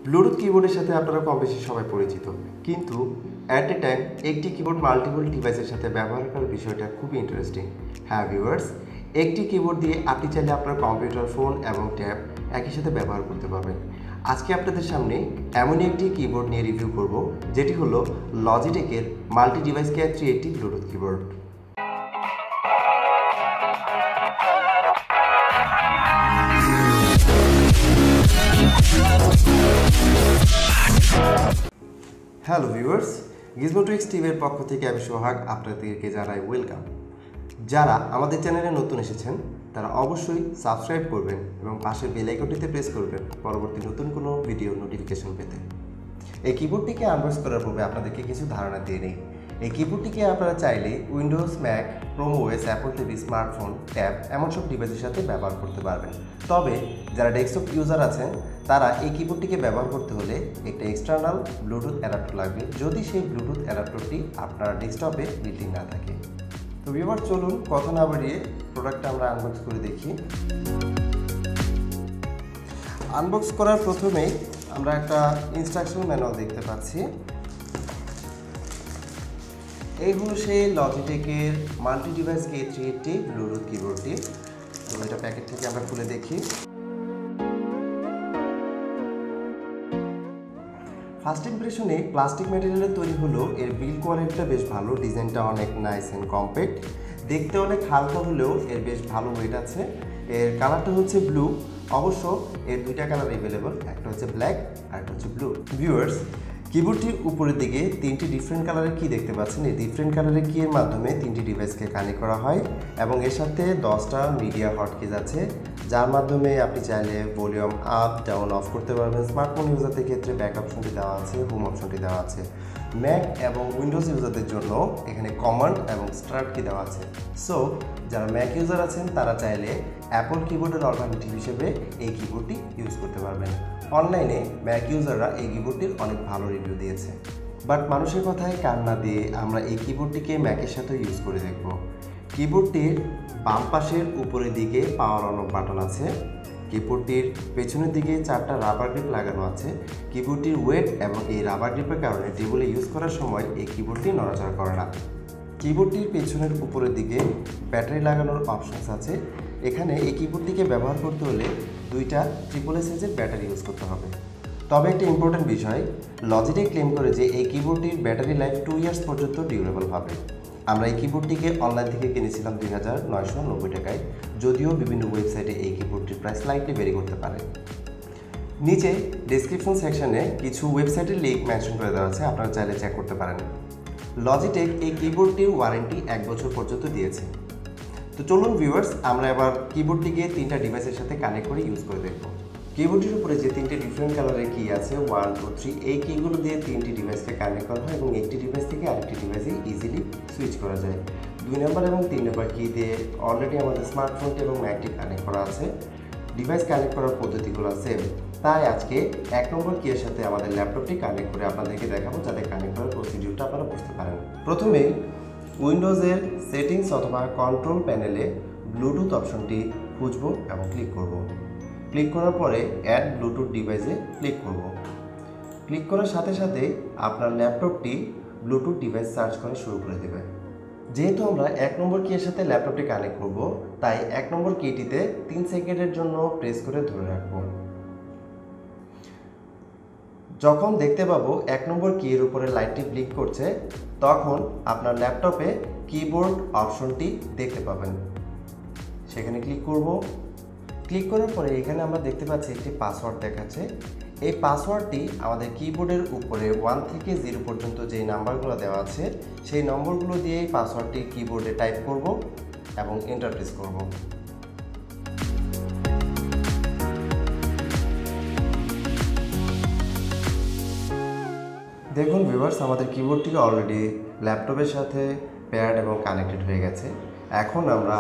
Bluetooth কিবোর্ডের সাথে আপনারা কম বেশি সবাই পরিচিত, কিন্তু অ্যাট এ টাইম একটি কিবোর্ড মাল্টিপল ডিভাইসের সাথে ব্যবহার করার বিষয়টা খুবই ইন্টারেস্টিং। হ্যাঁ ভিউয়ার্স, একটি কিবোর্ড দিয়ে আপনি চাইলে আপনার কম্পিউটার, ফোন এবং ট্যাব একই সাথে ব্যবহার করতে পারবেন। আজকে আপনাদের সামনে এমনই একটি কিবোর্ড নিয়ে রিভিউ করব, যেটি হলো লজিটেকের multi device k380 Bluetooth keyboard. Hello viewers, Gizmotrix টিভির পক্ষ থেকে আমি সোহাগ আপনাদেরকে জানাই ওয়েলকাম। যারা আমাদের চ্যানেলে নতুন এসেছেন তারা অবশ্যই সাবস্ক্রাইব করবেন এবং পাশের বেল আইকনটিতে প্রেস করবেন পরবর্তী নতুন কোনো ভিডিও নোটিফিকেশন পেতে। এই কিবোর্ডটিকে আনবক্স করার পূর্বে আপনাদেরকে কিছু ধারণা দিয়ে নিই। এই কিবোর্ডটিকে আপনারা চাইলে Windows, Mac, Chrome OS, Apple TV, smartphone, tab এমন সব ডিভাইসের সাথে ব্যবহার করতে পারবেন। তবে যারা ডেস্কটপ ইউজার আছেন তারা এই কিবোর্ডটিকে ব্যবহার করতে হলে একটা এক্সটার্নাল ব্লুটুথ অ্যাডাপ্টার লাগবে, যদি সেই ব্লুটুথ অ্যাডাপ্টারটি আপনার ডেস্কটপে বিল্ট ইন না থাকে। তো ভিউয়ার, চলুন কথা না বাড়িয়ে প্রোডাক্টটা আমরা আনবক্স করে দেখি। আনবক্স করার প্রথমেই আমরা একটা ইনস্ট্রাকশন ম্যানুয়াল দেখতে পাচ্ছি। এই হলো সেই লজিটেকের মাল্টি ডিভাইস k380 ব্লুটুথ কিবোর্ডটি। তো এটা প্যাকেট থেকে আমরা খুলে দেখি। ফার্স্ট ইমপ্রেশনে প্লাস্টিক ম্যাটেরিয়ালের তৈরি হলো এর বিল্ড কোয়ালিটিটা বেশ ভালো, ডিজাইনটা অনেক নাইস অ্যান্ড কম্প্যাক্ট, দেখতে অনেক হালকা হলেও এর বেশ ভালো ওয়েট আছে। এর কালারটা হচ্ছে ব্লু। অবশ্য এর দুইটা কালার অ্যাভেলেবল, একটা হচ্ছে ব্ল্যাক আর একটা হচ্ছে ব্লু। ভিউয়ার্স, কিবোর্ডটির উপরের দিকে তিনটি ডিফারেন্ট কালারের কি দেখতে পাচ্ছেন। এই ডিফারেন্ট কালারের কি এর মাধ্যমে তিনটি ডিভাইসকে কানেক্ট করা হয় এবং এর সাথে 10টা মিডিয়া হটকিজ আছে, যার মাধ্যমে আপনি চাইলে ভলিউম আপ ডাউন অফ করতে পারবেন। স্মার্টফোন ইউজারদের ক্ষেত্রে ব্যাক অপশনটি দেওয়া আছে, হোম অপশনটি দেওয়া আছে। ম্যাক এবং উইন্ডোজ ইউজারদের জন্য এখানে কমান্ড এবং স্টার্ট কি দেওয়া আছে। সো যারা ম্যাক ইউজার আছেন তারা চাইলে অ্যাপল কিবোর্ডের অল্টারনেটিভ হিসেবে এই কিবোর্ডটি ইউজ করতে পারবেন। অনলাইনে ম্যাক ইউজাররা এই কিবোর্ডটির অনেক ভালো রিভিউ দিয়েছে, বাট মানুষের কথায় কান না দিয়ে আমরা এই কিবোর্ডটিকে ম্যাকের সাথে ইউজ করে দেখব। কিবোর্ডটির বাম পাশের উপরের দিকে পাওয়ার অন অফ বাটন আছে। কিবোর্ডটির পেছনের দিকে 4টা রাবার গ্রিপ লাগানো আছে। কিবোর্ডটির ওয়েট এবং এই রাবার গ্রিপের কারণে টেবিলে ইউজ করার সময় এই কিবোর্ডটি নড়াচড়া করে না। কিবোর্ডটির পেছনের উপরের দিকে ব্যাটারি লাগানোর অপশনস আছে। এখানে এই কিবোর্ডটিকে ব্যবহার করতে হলে দুইটা SSS এর ব্যাটারি ইউজ করতে হবে। তবে একটা ইম্পর্টেন্ট বিষয়, লজিটেক ক্লেম করে যে এই কিবোর্ডটির ব্যাটারি লাইফ 2 ইয়ার্স পর্যন্ত ডিউরেবল হবে। আমরা এই কিবোর্ডটিকে অনলাইন থেকে কিনেছিলাম 2990 টাকায়, যদিও বিভিন্ন ওয়েবসাইটে এই কিবোর্ডটির প্রাইস স্লাইটলি ভেরি করতে পারে। নিচে ডেসক্রিপশন সেকশনে কিছু ওয়েবসাইটের লিঙ্ক মেনশন করে দেওয়া আছে, আপনারা চাইলে চেক করতে পারেন। লজিটেক এই কিবোর্ডটির ওয়ারেন্টি 1 বছর পর্যন্ত দিয়েছে। তো চলুন ভিউয়ার্স, আমরা এবার কিবোর্ডটিকে 3টা ডিভাইসের সাথে কানেক্ট করে ইউজ করে দেখব। কিবোর্ডটির উপরে যে 3টে ডিফারেন্ট কালারের কি আছে 1, 2, 3, এই কিগুলো দিয়ে 3টি ডিভাইসকে কানেক্ট করা হয় এবং একটি ডিভাইস থেকে আরেকটি ডিভাইসে ইজিলি সুইচ করা যায়। 2 নম্বর এবং 3 নম্বর কি দিয়ে অলরেডি আমাদের স্মার্টফোনটি এবং ম্যাকটি কানেক্ট করা আছে। ডিভাইস কানেক্ট করার পদ্ধতিগুলো সেম, তাই আজকে 1 নম্বর কি এর সাথে আমাদের ল্যাপটপটি কানেক্ট করে আপনাদেরকে দেখাবো, যাতে কানেক্ট করার প্রসিডিউরটা আপনারা বুঝতে পারেন। প্রথমেই উইন্ডোজের সেটিংস অথবা কন্ট্রোল প্যানেলে ব্লুটুথ অপশনটি খুঁজব এবং ক্লিক করব। ক্লিক করার পরে অ্যাড ব্লুটুথ ডিভাইসে ক্লিক করব। ক্লিক করার সাথে সাথে আপনার ল্যাপটপটি ব্লুটুথ ডিভাইস সার্চ করা শুরু করে দেবে। যেহেতু আমরা 1 নম্বর কি এর সাথে ল্যাপটপটি কানেক্ট করব, তাই 1 নম্বর কিটিতে 3 সেকেন্ডের জন্য প্রেস করে ধরে রাখব। যখন দেখতে পাবো 1 নম্বর কি এর উপরে লাইটটি ব্লিঙ্ক করছে, তখন আপনার ল্যাপটপে কিবোর্ড অপশনটি দেখতে পাবেন। সেখানে ক্লিক করব। ক্লিক করার পরে এখানে আমরা দেখতে পাচ্ছি একটি পাসওয়ার্ড দেখাচ্ছে। এই পাসওয়ার্ডটি আমাদের কিবোর্ডের উপরে 1 থেকে 0 পর্যন্ত যেই নাম্বারগুলো দেওয়া আছে সেই নম্বরগুলো দিয়ে এই পাসওয়ার্ডটি কিবোর্ডে টাইপ করব এবং এন্টার প্রেস করব। দেখুন ভিউয়ার্স, আমাদের কিবোর্ডটিকে অলরেডি ল্যাপটপের সাথে পেয়ার্ড এবং কানেক্টেড হয়ে গেছে। এখন আমরা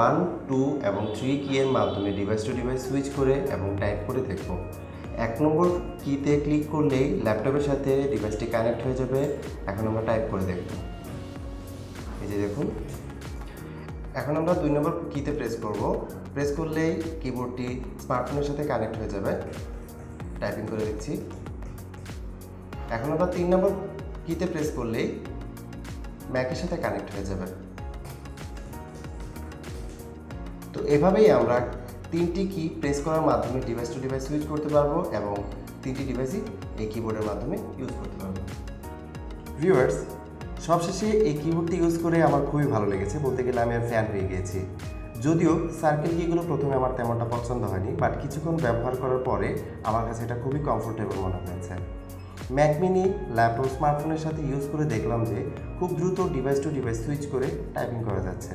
1, 2 এবং 3 কি এর মাধ্যমে ডিভাইস টু ডিভাইস সুইচ করে এবং টাইপ করে দেখব। 1 নম্বর কিতে ক্লিক করলেই ল্যাপটপের সাথে ডিভাইসটি কানেক্ট হয়ে যাবে। এখন আমরা টাইপ করে দেখব। এই যে দেখুন, এখন আমরা 2 নম্বর কিতে প্রেস করব। প্রেস করলেই কিবোর্ডটি স্মার্টফোনের সাথে কানেক্ট হয়ে যাবে। টাইপিং করে দেখছি। এখন আমরা 3 নম্বর কিতে প্রেস করলেই ম্যাকের সাথে কানেক্ট হয়ে যাবে। তো এভাবেই আমরা 3টি কি প্রেস করার মাধ্যমে ডিভাইস টু ডিভাইস সুইচ করতে পারবো এবং 3টি ডিভাইসই এই কিবোর্ডের মাধ্যমে ইউজ করতে পারবো। ভিউয়ার্স, সবশেষে এই কিবোর্ডটি ইউজ করে আমার খুবই ভালো লেগেছে, বলতে গেলে আমি ফ্যান হয়ে গিয়েছি। যদিও সার্কেল কিগুলো প্রথমে আমার তেমনটা পছন্দ হয়নি, বাট কিছুক্ষণ ব্যবহার করার পরে আমার কাছে এটা খুবই কমফোর্টেবল মনে হয়েছে। ম্যাক মিনি, ল্যাপটপ, স্মার্টফোনের সাথে ইউজ করে দেখলাম যে খুব দ্রুত ডিভাইস টু ডিভাইস সুইচ করে টাইপিং করা যাচ্ছে।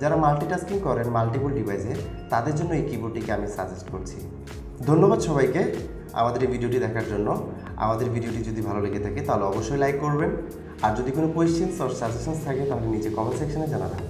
যারা মাল্টিটাস্কিং করেন মাল্টিপল ডিভাইসে, তাদের জন্য এই কিবোর্ডটিকে আমি সাজেস্ট করছি। ধন্যবাদ সবাইকে আমাদের এই ভিডিওটি দেখার জন্য। আমাদের ভিডিওটি যদি ভালো লেগে থাকে তাহলে অবশ্যই লাইক করবেন, আর যদি কোনো কোয়েশ্চেন্স অর সাজেশনস থাকে তাহলে নিচে কমেন্ট সেকশনে জানাবেন।